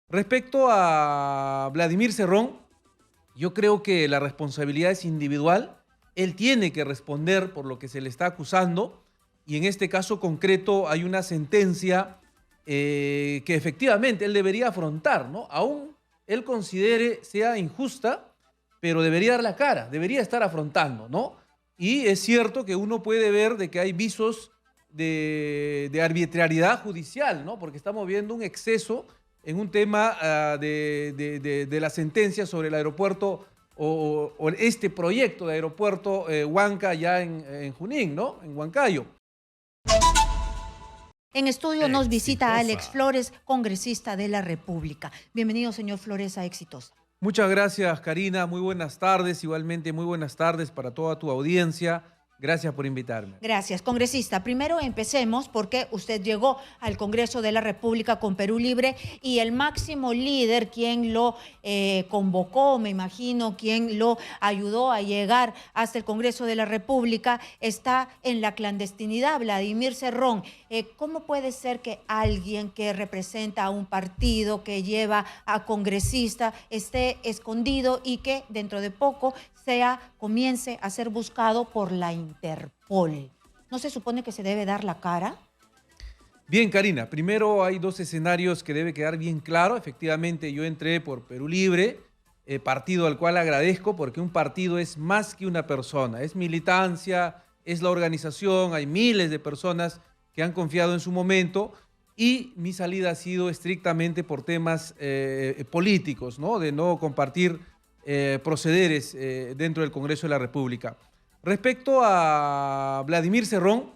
Respecto a Vladimir Cerrón, yo creo que la responsabilidad es individual. Él tiene que responder por lo que se le está acusando y en este caso concreto hay una sentencia que efectivamente él debería afrontar, ¿no? Aún él considere sea injusta, pero debería dar la cara, debería estar afrontando, ¿no? Y es cierto que uno puede ver de que hay visos de arbitrariedad judicial, ¿no? Porque estamos viendo un exceso en un tema de la sentencia sobre el aeropuerto o este proyecto de aeropuerto Huanca ya en Junín, ¿no? En Huancayo. En estudio nos visita Alex Exitosa. Flores, congresista de la República. Bienvenido, señor Flores, a Exitosa. Muchas gracias, Karina. Muy buenas tardes. Igualmente, muy buenas tardes para toda tu audiencia. Gracias por invitarme. Gracias, congresista. Primero empecemos porque usted llegó al Congreso de la República con Perú Libre y el máximo líder, quien lo convocó, me imagino, quien lo ayudó a llegar hasta el Congreso de la República, está en la clandestinidad, Vladimir Cerrón. ¿Cómo puede ser que alguien que representa a un partido, que lleva a congresista, esté escondido y que dentro de poco comience a ser buscado por la Interpol? ¿No se supone que se debe dar la cara? Bien, Karina, primero hay dos escenarios que debe quedar bien claro. Efectivamente, yo entré por Perú Libre, partido al cual agradezco porque un partido es más que una persona, es militancia, es la organización, hay miles de personas que han confiado en su momento y mi salida ha sido estrictamente por temas políticos, ¿no? De no compartir procederes dentro del Congreso de la República. Respecto a Vladimir Cerrón,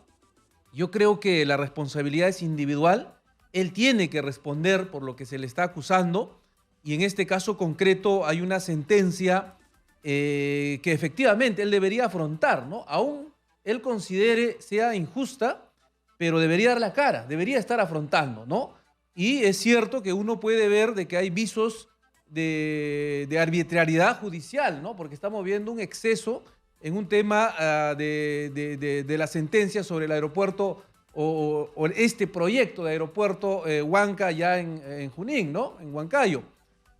yo creo que la responsabilidad es individual. Él tiene que responder por lo que se le está acusando y en este caso concreto hay una sentencia que efectivamente él debería afrontar, ¿no? Aún él considere sea injusta, pero debería dar la cara, debería estar afrontando, ¿no? Y es cierto que uno puede ver de que hay visos de arbitrariedad judicial, ¿no? Porque estamos viendo un exceso en un tema de la sentencia sobre el aeropuerto o este proyecto de aeropuerto Huanca ya en Junín, ¿no? En Huancayo.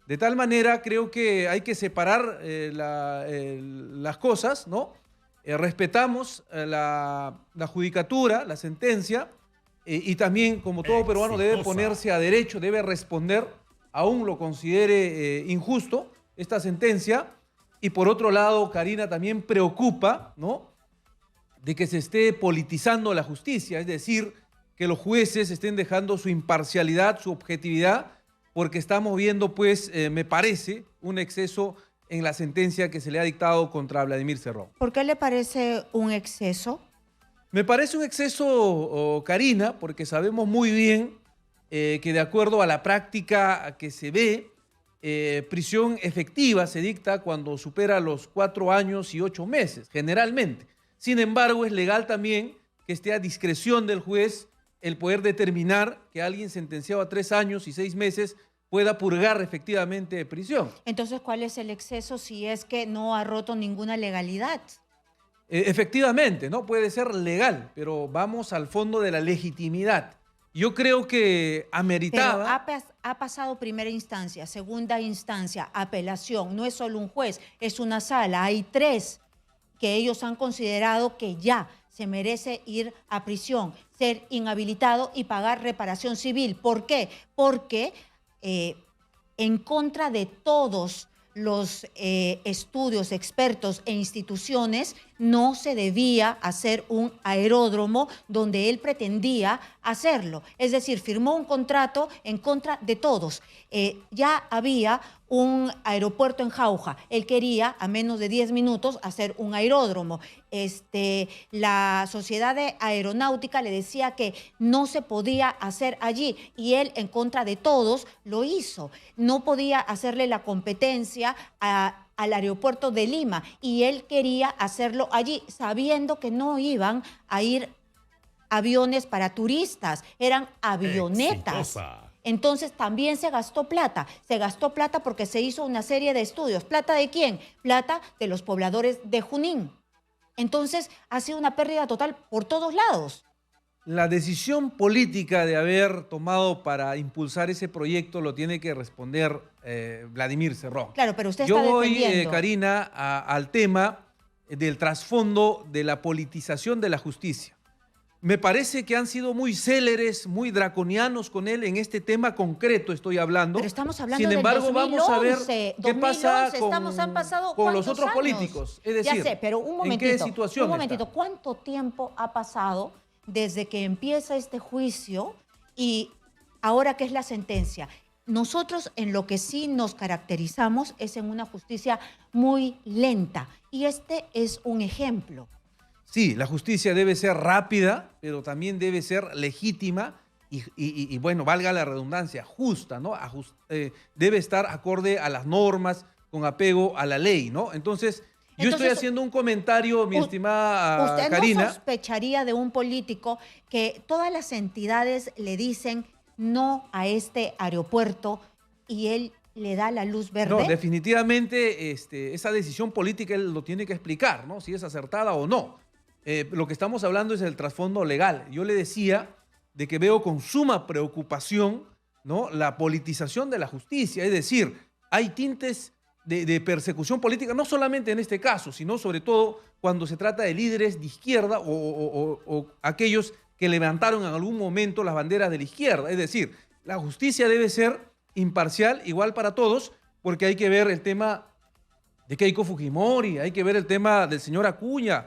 De tal manera creo que hay que separar las cosas, ¿no? Respetamos la judicatura, la sentencia, y también como todo peruano debe Exitosa. ponerse a derecho, debe responder, aún lo considere injusto esta sentencia. Y por otro lado, Karina, también preocupa, ¿no?, de que se esté politizando la justicia, es decir, que los jueces estén dejando su imparcialidad, su objetividad, porque estamos viendo, pues, me parece, un exceso en la sentencia que se le ha dictado contra Vladimir Cerrón. ¿Por qué le parece un exceso? Me parece un exceso, Karina, porque sabemos muy bien que de acuerdo a la práctica que se ve, prisión efectiva se dicta cuando supera los 4 años y 8 meses, generalmente. Sin embargo, es legal también que esté a discreción del juez el poder determinar que alguien sentenciado a 3 años y 6 meses pueda purgar efectivamente de prisión. Entonces, ¿cuál es el exceso si es que no ha roto ninguna legalidad? Efectivamente, ¿no? Puede ser legal, pero vamos al fondo de la legitimidad. Yo creo que Pero ameritaba... ha pasado primera instancia, segunda instancia, apelación. No es solo un juez, es una sala. Hay 3 que ellos han considerado que ya se merece ir a prisión, ser inhabilitado y pagar reparación civil. ¿Por qué? Porque en contra de todos los estudios, expertos e instituciones, no se debía hacer un aeródromo donde él pretendía hacerlo. Es decir, firmó un contrato en contra de todos. Ya había un aeropuerto en Jauja. Él quería, a menos de 10 minutos, hacer un aeródromo. La Sociedad de Aeronáutica le decía que no se podía hacer allí y él, en contra de todos, lo hizo. No podía hacerle la competencia al aeropuerto de Lima y él quería hacerlo allí, sabiendo que no iban a ir aviones para turistas, eran avionetas. Exitosa. Entonces también se gastó plata porque se hizo una serie de estudios. ¿Plata de quién? Plata de los pobladores de Junín. Entonces ha sido una pérdida total por todos lados. La decisión política de haber tomado para impulsar ese proyecto lo tiene que responder Vladimir Cerrón. Claro, pero usted Yo está voy, defendiendo. Karina, al tema del trasfondo de la politización de la justicia. Me parece que han sido muy céleres, muy draconianos con él en este tema concreto, estoy hablando. Pero estamos hablando Sin embargo, del 2011, vamos a ver qué pasa han pasado con los ¿cuántos otros años? políticos. Es decir, ya sé, pero un momentito, ¿en qué situación un momentito. está? ¿Cuánto tiempo ha pasado desde que empieza este juicio y ahora qué es la sentencia? Nosotros en lo que sí nos caracterizamos es en una justicia muy lenta y este es un ejemplo. Sí, la justicia debe ser rápida, pero también debe ser legítima y bueno, valga la redundancia, justa, ¿no? Debe estar acorde a las normas, con apego a la ley, ¿no? Entonces, yo estoy haciendo un comentario, mi estimada Karina. ¿Usted no sospecharía de un político que todas las entidades le dicen no a este aeropuerto y él le da la luz verde? No, definitivamente esa decisión política él lo tiene que explicar, ¿no? Si es acertada o no. Lo que estamos hablando es del trasfondo legal. Yo le decía de que veo con suma preocupación, ¿no?, la politización de la justicia. Es decir, hay tintes de persecución política, no solamente en este caso, sino sobre todo cuando se trata de líderes de izquierda o aquellos que levantaron en algún momento las banderas de la izquierda. Es decir, la justicia debe ser imparcial, igual para todos, porque hay que ver el tema de Keiko Fujimori, hay que ver el tema del señor Acuña,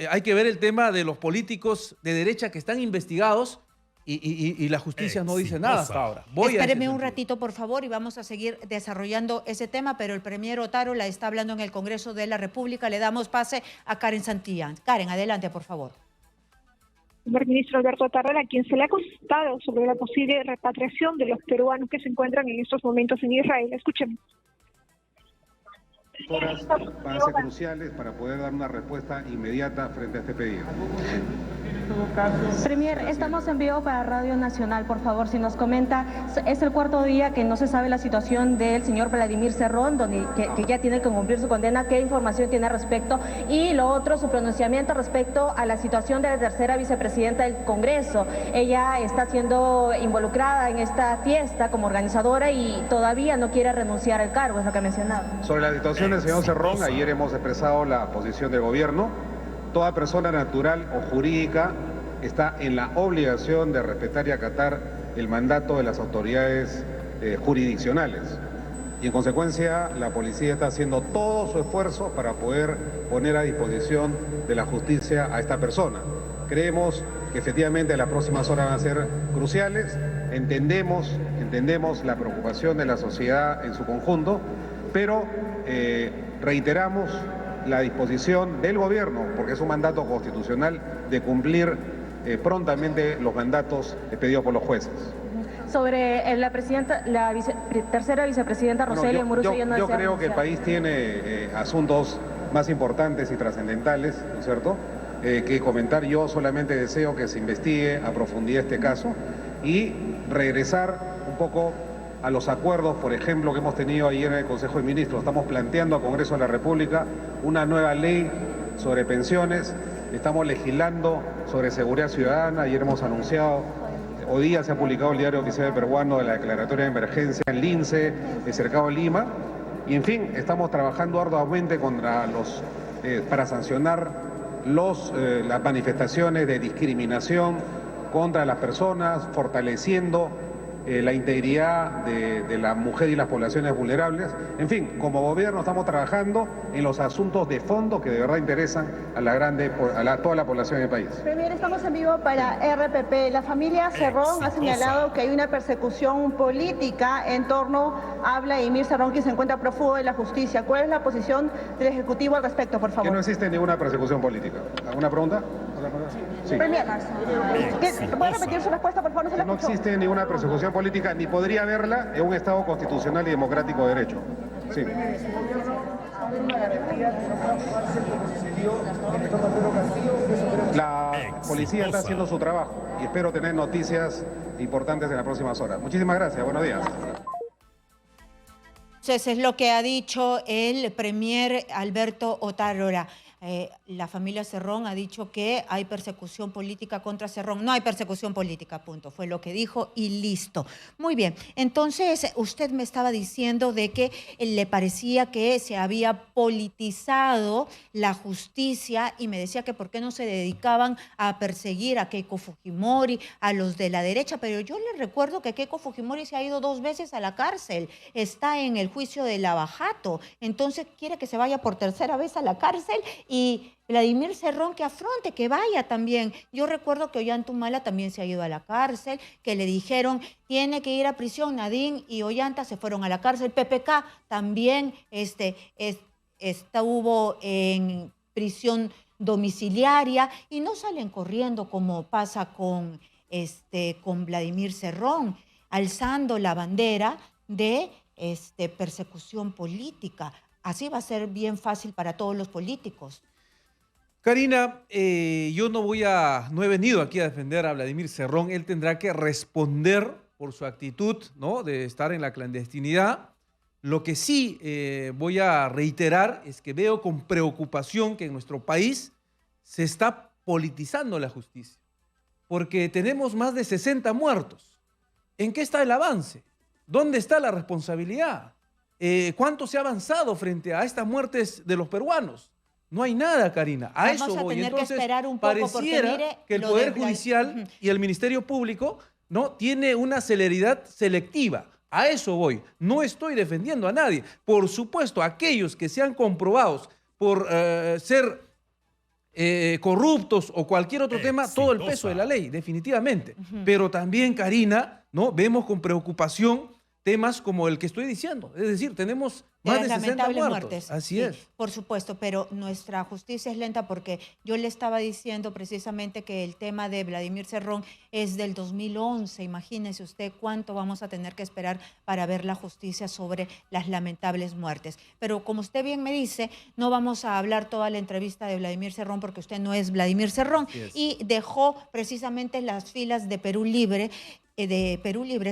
hay que ver el tema de los políticos de derecha que están investigados y la justicia no dice nada hasta ahora. Espéreme un ratito, por favor, y vamos a seguir desarrollando ese tema, pero el premier Otárola está hablando en el Congreso de la República. Le damos pase a Karen Santillán. Karen, adelante, por favor. El ministro Alberto Otárola, a quien se le ha consultado sobre la posible repatriación de los peruanos que se encuentran en estos momentos en Israel. Escuchemos. Horas van a ser cruciales para poder dar una respuesta inmediata frente a este pedido. Premier, estamos en vivo para Radio Nacional, por favor, si nos comenta, es el cuarto día que no se sabe la situación del señor Vladimir Cerrón, que ya tiene que cumplir su condena, ¿qué información tiene al respecto? Y lo otro, su pronunciamiento respecto a la situación de la tercera vicepresidenta del Congreso. Ella está siendo involucrada en esta fiesta como organizadora y todavía no quiere renunciar al cargo, es lo que ha mencionado. Sobre la situación del señor Cerrón, ayer hemos expresado la posición del gobierno. Toda persona natural o jurídica está en la obligación de respetar y acatar el mandato de las autoridades jurisdiccionales. Y en consecuencia, la policía está haciendo todo su esfuerzo para poder poner a disposición de la justicia a esta persona. Creemos que efectivamente las próximas horas van a ser cruciales. Entendemos la preocupación de la sociedad en su conjunto, pero reiteramos la disposición del gobierno, porque es un mandato constitucional, de cumplir prontamente los mandatos pedidos por los jueces. Sobre la tercera vicepresidenta Roselia Muruce. Yo creo que el país tiene asuntos más importantes y trascendentales, ¿no es cierto?, que comentar. Yo solamente deseo que se investigue a profundidad este caso y regresar un poco a los acuerdos, por ejemplo, que hemos tenido ayer en el Consejo de Ministros. Estamos planteando al Congreso de la República una nueva ley sobre pensiones, estamos legislando sobre seguridad ciudadana. Ayer hemos anunciado, hoy día se ha publicado el diario oficial peruano de la declaratoria de emergencia en Lince, el Cercado de Lima, y en fin, estamos trabajando arduamente para sancionar las manifestaciones de discriminación contra las personas, fortaleciendo la integridad de la mujer y las poblaciones vulnerables. En fin, como gobierno estamos trabajando en los asuntos de fondo que de verdad interesan a toda la población del país. Premier, estamos en vivo para RPP. La familia Cerrón ha señalado que hay una persecución política en torno a Vladimir Cerrón, que se encuentra prófugo de la justicia. ¿Cuál es la posición del Ejecutivo al respecto, por favor? Que no existe ninguna persecución política. ¿Alguna pregunta? Sí. Premier, ¿puede repetir su respuesta, por favor? No existe ninguna persecución política, ni podría haberla en un Estado constitucional y democrático de derecho. Sí. La policía está haciendo su trabajo y espero tener noticias importantes en las próximas horas. Muchísimas gracias, buenos días. Entonces es lo que ha dicho el premier Alberto Otárola. la familia Cerrón ha dicho que hay persecución política contra Cerrón. No hay persecución política, punto. Fue lo que dijo y listo. Muy bien. Entonces, usted me estaba diciendo de que le parecía que se había politizado la justicia y me decía que por qué no se dedicaban a perseguir a Keiko Fujimori, a los de la derecha. Pero yo le recuerdo que Keiko Fujimori se ha ido 2 veces a la cárcel. Está en el juicio de Lavajato. Entonces, quiere que se vaya por 3.ª vez a la cárcel y Vladimir Cerrón que afronte, que vaya también. Yo recuerdo que Ollantumala también se ha ido a la cárcel, que le dijeron tiene que ir a prisión. Nadine y Ollanta se fueron a la cárcel. PPK también estuvo en prisión domiciliaria y no salen corriendo como pasa con Vladimir Cerrón, alzando la bandera de persecución política. Así va a ser bien fácil para todos los políticos. Karina, yo no he venido aquí a defender a Vladimir Cerrón. Él tendrá que responder por su actitud, ¿no?, de estar en la clandestinidad. Lo que sí voy a reiterar es que veo con preocupación que en nuestro país se está politizando la justicia, porque tenemos más de 60 muertos. ¿En qué está el avance? ¿Dónde está la responsabilidad? ¿Cuánto se ha avanzado frente a estas muertes de los peruanos? No hay nada, Karina. A Vamos eso a voy. tener Entonces, que esperar un poco pareciera porque mire que el lo Poder de Judicial y el Ministerio Público no tiene una celeridad selectiva. A eso voy. No estoy defendiendo a nadie. Por supuesto, aquellos que sean comprobados por ser corruptos o cualquier otro tema, todo el peso de la ley, definitivamente. Pero también, Karina, ¿no?, vemos con preocupación temas como el que estoy diciendo. Es decir, tenemos más de 60 muertos. Así es. Por supuesto, pero nuestra justicia es lenta porque yo le estaba diciendo precisamente que el tema de Vladimir Cerrón es del 2011. Imagínese usted cuánto vamos a tener que esperar para ver la justicia sobre las lamentables muertes. Pero como usted bien me dice, no vamos a hablar toda la entrevista de Vladimir Cerrón porque usted no es Vladimir Cerrón y dejó precisamente las filas de Perú Libre,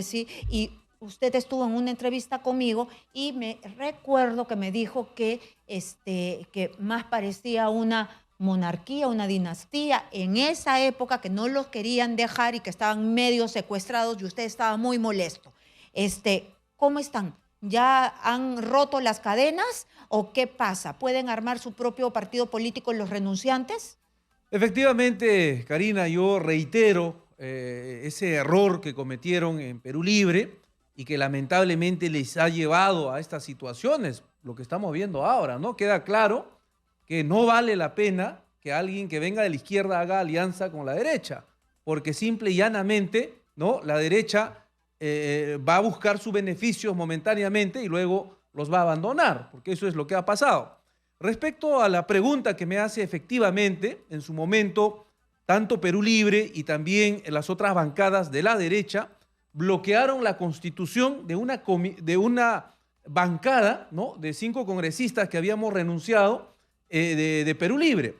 sí, y usted estuvo en una entrevista conmigo y me recuerdo que me dijo que más parecía una monarquía, una dinastía en esa época, que no los querían dejar y que estaban medio secuestrados y usted estaba muy molesto. ¿Cómo están? ¿Ya han roto las cadenas o qué pasa? ¿Pueden armar su propio partido político los renunciantes? Efectivamente, Karina, yo reitero ese error que cometieron en Perú Libre y que lamentablemente les ha llevado a estas situaciones, lo que estamos viendo ahora, ¿no? Queda claro que no vale la pena que alguien que venga de la izquierda haga alianza con la derecha, porque simple y llanamente, ¿no?, la derecha va a buscar sus beneficios momentáneamente y luego los va a abandonar, porque eso es lo que ha pasado. Respecto a la pregunta que me hace, efectivamente, en su momento, tanto Perú Libre y también las otras bancadas de la derecha bloquearon la constitución de una bancada, ¿no?, de 5 congresistas que habíamos renunciado de Perú Libre.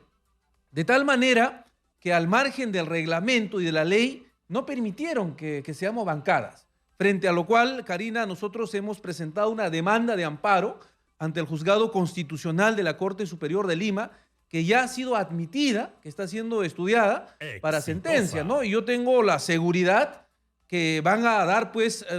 De tal manera que al margen del reglamento y de la ley no permitieron que seamos bancadas. Frente a lo cual, Karina, nosotros hemos presentado una demanda de amparo ante el Juzgado Constitucional de la Corte Superior de Lima, que ya ha sido admitida, que está siendo estudiada para sentencia, ¿no? Y yo tengo la seguridad que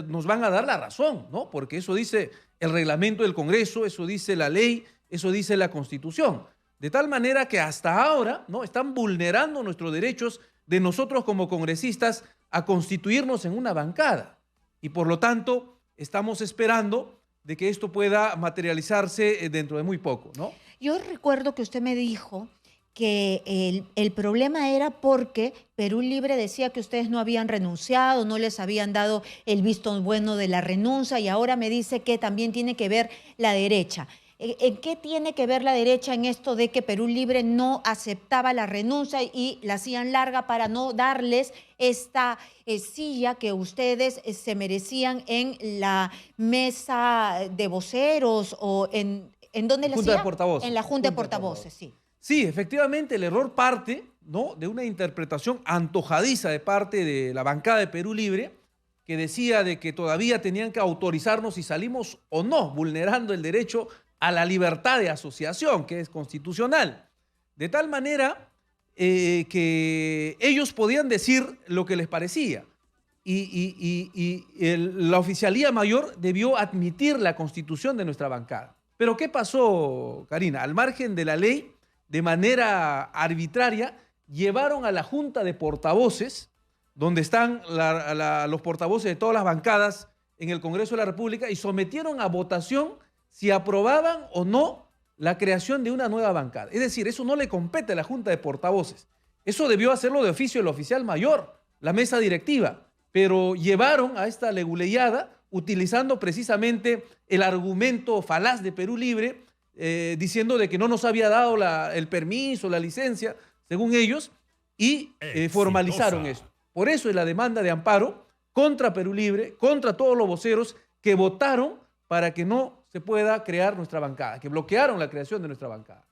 nos van a dar la razón, ¿no? Porque eso dice el reglamento del Congreso, eso dice la ley, eso dice la Constitución. De tal manera que hasta ahora, ¿no?, están vulnerando nuestros derechos de nosotros como congresistas a constituirnos en una bancada. Y por lo tanto, estamos esperando de que esto pueda materializarse dentro de muy poco, ¿no? Yo recuerdo que usted me dijo que el problema era porque Perú Libre decía que ustedes no habían renunciado, no les habían dado el visto bueno de la renuncia y ahora me dice que también tiene que ver la derecha. ¿En qué tiene que ver la derecha en esto de que Perú Libre no aceptaba la renuncia y la hacían larga para no darles esta silla que ustedes se merecían en la mesa de voceros o en dónde la hacían? Junta de Portavoces. En la Junta de Portavoces, sí. Sí, efectivamente, el error parte, ¿no?, de una interpretación antojadiza de parte de la bancada de Perú Libre, que decía de que todavía tenían que autorizarnos si salimos o no, vulnerando el derecho a la libertad de asociación, que es constitucional. de tal manera que ellos podían decir lo que les parecía. La oficialía mayor debió admitir la constitución de nuestra bancada. Pero ¿qué pasó, Karina? Al margen de la ley, de manera arbitraria, llevaron a la Junta de Portavoces, donde están los portavoces de todas las bancadas en el Congreso de la República, y sometieron a votación si aprobaban o no la creación de una nueva bancada. Es decir, eso no le compete a la Junta de Portavoces. Eso debió hacerlo de oficio el oficial mayor, la mesa directiva. Pero llevaron a esta leguleyada utilizando precisamente el argumento falaz de Perú Libre, diciendo de que no nos había dado el permiso, la licencia, según ellos, y formalizaron esto. Por eso es la demanda de amparo contra Perú Libre, contra todos los voceros que votaron para que no se pueda crear nuestra bancada, que bloquearon la creación de nuestra bancada.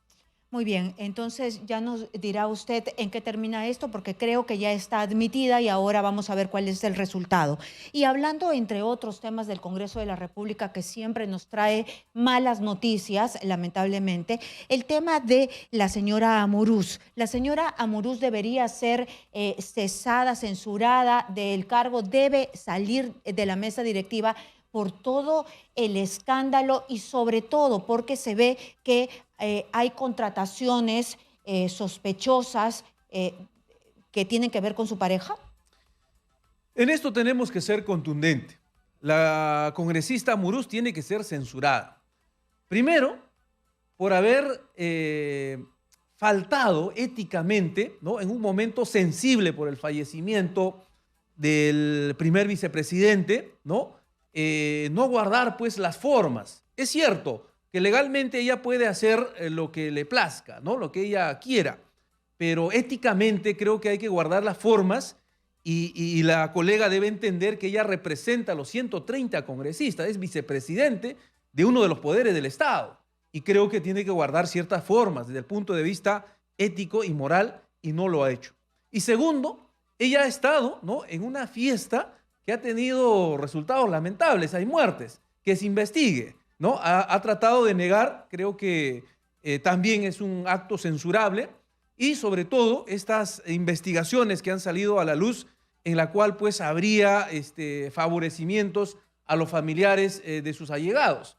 Muy bien, entonces ya nos dirá usted en qué termina esto, porque creo que ya está admitida y ahora vamos a ver cuál es el resultado. Y hablando, entre otros temas del Congreso de la República, que siempre nos trae malas noticias, lamentablemente, el tema de la señora Amurús. La señora Amurús debería ser cesada, censurada del cargo, debe salir de la mesa directiva por todo el escándalo y sobre todo porque se ve que hay contrataciones sospechosas que tienen que ver con su pareja. En esto tenemos que ser contundentes. La congresista Amurús tiene que ser censurada. Primero, por haber faltado éticamente, ¿no?, en un momento sensible por el fallecimiento del primer vicepresidente, ¿no?, no guardar pues las formas. Es cierto que legalmente ella puede hacer lo que le plazca, ¿no?, lo que ella quiera, pero éticamente creo que hay que guardar las formas y la colega debe entender que ella representa a los 130 congresistas, es vicepresidente de uno de los poderes del Estado y creo que tiene que guardar ciertas formas desde el punto de vista ético y moral y no lo ha hecho. Y segundo, ella ha estado, ¿no?, en una fiesta que ha tenido resultados lamentables, hay muertes, que se investigue, ¿no? Ha tratado de negar, creo que también es un acto censurable, y sobre todo estas investigaciones que han salido a la luz, en la cual pues habría favorecimientos a los familiares de sus allegados.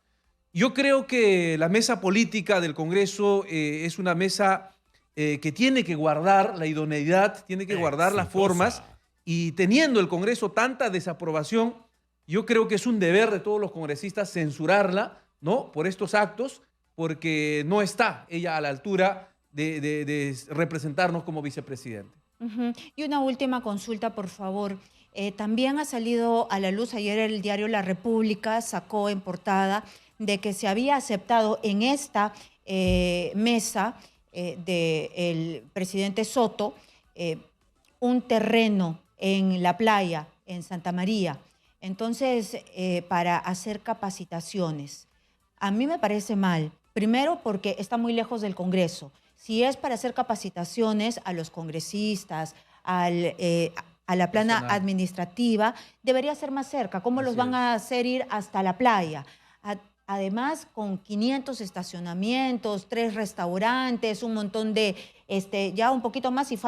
Yo creo que la mesa política del Congreso es una mesa que tiene que guardar la idoneidad, tiene que guardar las formas, y teniendo el Congreso tanta desaprobación, yo creo que es un deber de todos los congresistas censurarla, ¿no?, por estos actos, porque no está ella a la altura de representarnos como vicepresidente. Y una última consulta, por favor. También ha salido a la luz, ayer el diario La República sacó en portada de que se había aceptado en esta mesa del presidente Soto un terreno en la playa, en Santa María, entonces para hacer capacitaciones. A mí me parece mal, primero porque está muy lejos del Congreso. Si es para hacer capacitaciones a los congresistas, a la plana administrativa, debería ser más cerca. ¿Cómo los van a hacer ir hasta la playa? Además, con 500 estacionamientos, 3 restaurantes, un montón de, ya un poquito más y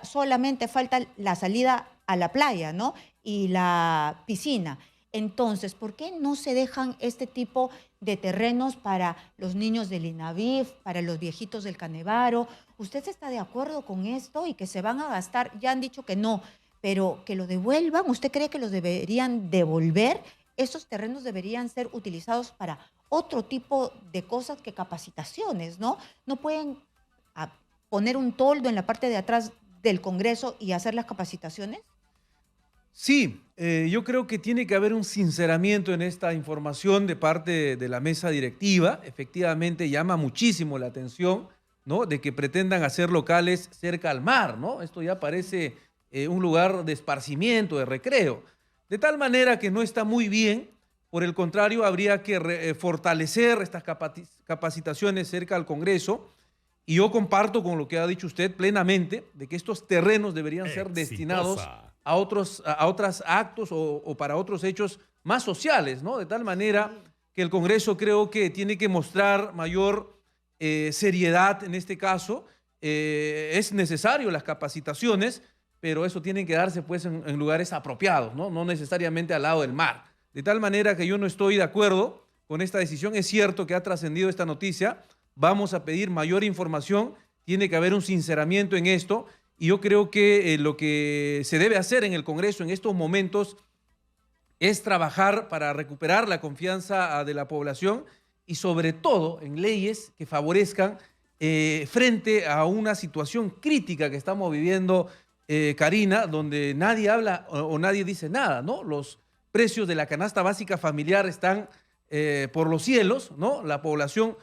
solamente falta la salida a la playa, ¿no?, y la piscina. Entonces, ¿por qué no se dejan este tipo de terrenos para los niños del INAVIF, para los viejitos del Canevaro? ¿Usted está de acuerdo con esto y que se van a gastar? Ya han dicho que no, pero que lo devuelvan. ¿Usted cree que los deberían devolver? Estos terrenos deberían ser utilizados para otro tipo de cosas que capacitaciones, ¿no? No pueden poner un toldo en la parte de atrás del Congreso y hacer las capacitaciones. Sí, yo creo que tiene que haber un sinceramiento en esta información de parte de la mesa directiva. Efectivamente llama muchísimo la atención, ¿no?, de que pretendan hacer locales cerca al mar, ¿no? Esto ya parece un lugar de esparcimiento, de recreo. De tal manera que no está muy bien. Por el contrario, habría que fortalecer estas capacitaciones cerca al Congreso. Y yo comparto con lo que ha dicho usted plenamente, de que estos terrenos deberían ser destinados a otros actos o para otros hechos más sociales, ¿no? De tal manera que el Congreso creo que tiene que mostrar mayor seriedad en este caso es necesario las capacitaciones, pero eso tiene que darse pues en lugares apropiados, ¿no? No necesariamente al lado del mar. De tal manera que yo no estoy de acuerdo con esta decisión. Es cierto que ha trascendido esta noticia, vamos a pedir mayor información, tiene que haber un sinceramiento en esto, y yo creo que lo que se debe hacer en el Congreso en estos momentos es trabajar para recuperar la confianza de la población y sobre todo en leyes que favorezcan frente a una situación crítica que estamos viviendo, Karina, donde nadie habla o nadie dice nada, ¿no? Los precios de la canasta básica familiar están por los cielos, ¿no? La población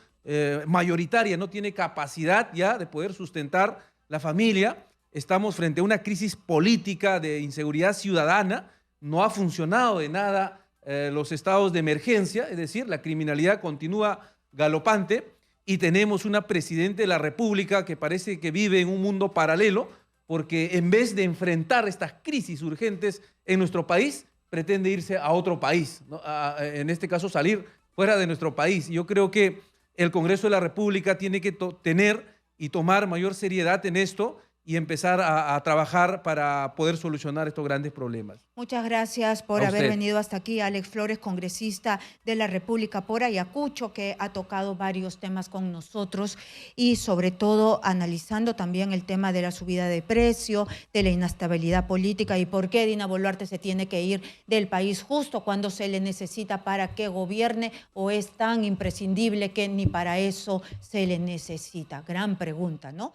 mayoritaria no tiene capacidad ya de poder sustentar la familia. Estamos frente a una crisis política de inseguridad ciudadana. No ha funcionado de nada los estados de emergencia, es decir, la criminalidad continúa galopante y tenemos una presidenta de la República que parece que vive en un mundo paralelo, porque en vez de enfrentar estas crisis urgentes en nuestro país, pretende irse a otro país, ¿no? En este caso salir fuera de nuestro país. Yo creo que el Congreso de la República tiene que tener y tomar mayor seriedad en esto y empezar a trabajar para poder solucionar estos grandes problemas. Muchas gracias por A haber usted. venido hasta aquí, Alex Flores, congresista de la República por Ayacucho, que ha tocado varios temas con nosotros y sobre todo analizando también el tema de la subida de precio, de la inestabilidad política y por qué Dina Boluarte se tiene que ir del país justo cuando se le necesita para que gobierne, o es tan imprescindible que ni para eso se le necesita. Gran pregunta, ¿no?